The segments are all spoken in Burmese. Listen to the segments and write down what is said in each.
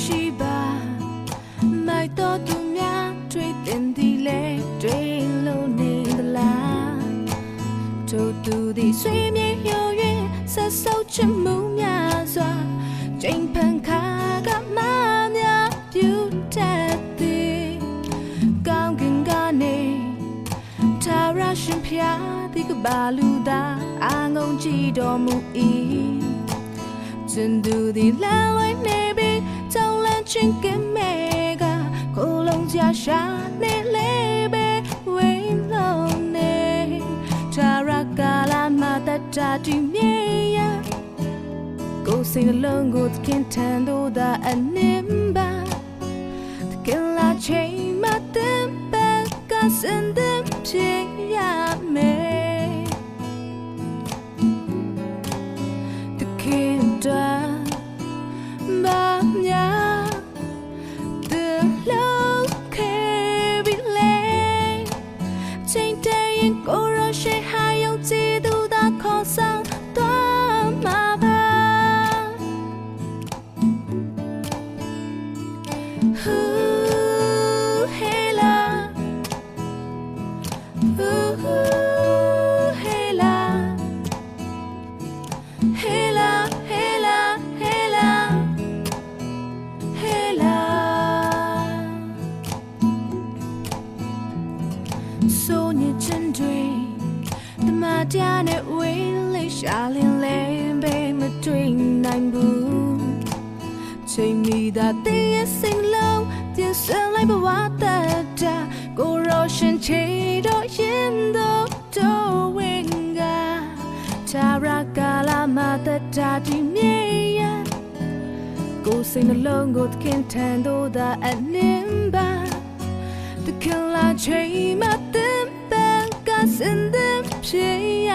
ရှိပါမိုက်တော့သူများတွေ့တင်သည်လေတွေ့လို့နေသလားတို့သူသည်ဆွေမြေရော်ရင်ဆက်ဆုပ်ချမှုများစွာချိန်ဖန်ခါကမှများပြူတတ်သည်ကောင်းကင်ကနေထာဝရရှင်ဖျားသည်ကဘာလူသာအာငုံကြည့်တော်မူ၏ကျန်သူသည်လမ်းလွှဲနေပြီးကြောင်လန့်ချင်းကမဲကကိုယ်လုံးကြရှာနေလေပဲဝိလုံးနေထာဝရကာလမှာတတ်တာတည်မြဲရကိုယ်စိတ်နှလုံးကိုသခင်ထံသို့သာအနှင်းပါသခင်လာချိန်မှတန်ပါကစံတဲ့ဖြစ်ရမယ်သခင်တော်ဘာများthe love can be late ချိန်တည်းရင်ကိုရရှိဟာယုံကြည်သူသာခေါ်ဆောင်သွားမှာပါဆိုညချင်တွေတမတရားနဲ့ဝေးလေးရှာလင်းလဲပဲမတွေ့နိုင်ဘူးချိန်မီသာတည်းရဲ့စိတ်လုံးပြန်ဆန်းလိုက်ဘဝတတ်တာကိုရောရှင်ချေတော့ရင်တော့ဝင်ကထာဝရကာလမှာတတ်တာဒီမြေရကိုယ်စိတ်နှလုံးကိုသခင်ထံသို့သာအနှင်းပါသခင်လာချိန်မှတန်ပန်ကစင်တဲ့ဖြစ်ရ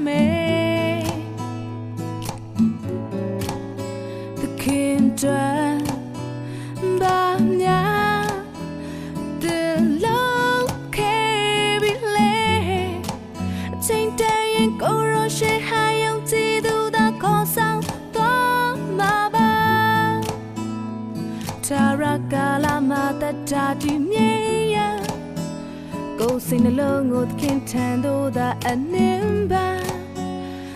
မယ်သခင်တော်ဘာများတဲ့လုံးခဲပြီးလေချိန်တည်းရင်ကိုရရှိဟာယုံကြည်သူသာခေါ်ဆောင်သွားမှာပါထာဝရကာလမှာတတ်တာဒီမြေကိုယ်စိတ်နှလုံးကိုသခင်ထံသို့သာအနှင်းပါ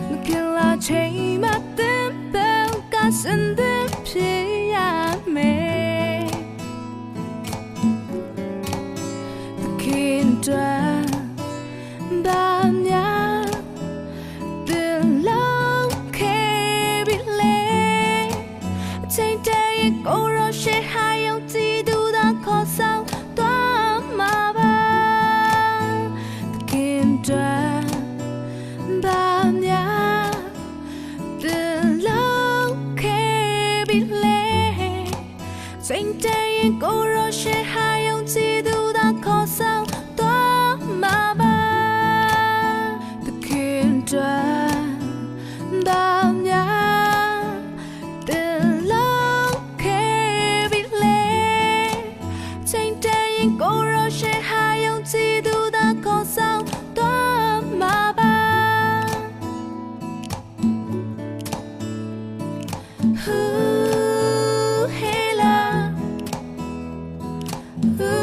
မခင်လာချိန်မှတန်ပန်ကစံတဲ့ဖြစ်ရမယ်သခင်တော်ဘာများတဲ့လုံးခဲပြီးလေချိန်တည်းရင်ကိုရရှိဟာယုံကြည်သူသာခေါ်ဆောင်သွားမှာပါဘာများတဲ့လုံးခဲပြီးလေချိန်တည်းရင်ကိုရရှိဟာယုံကြည်သူသာခေါ်ဆောင်သွားမှာပါသခင်တော်ဘာများတဲ့လုံးခဲပြီးလေချိန်တည်းရင်ကိုရရှိဟာယုံကြည်သူသာခေါ်ဆောင်သွားမှာပါOoh, hey, love. Ooh.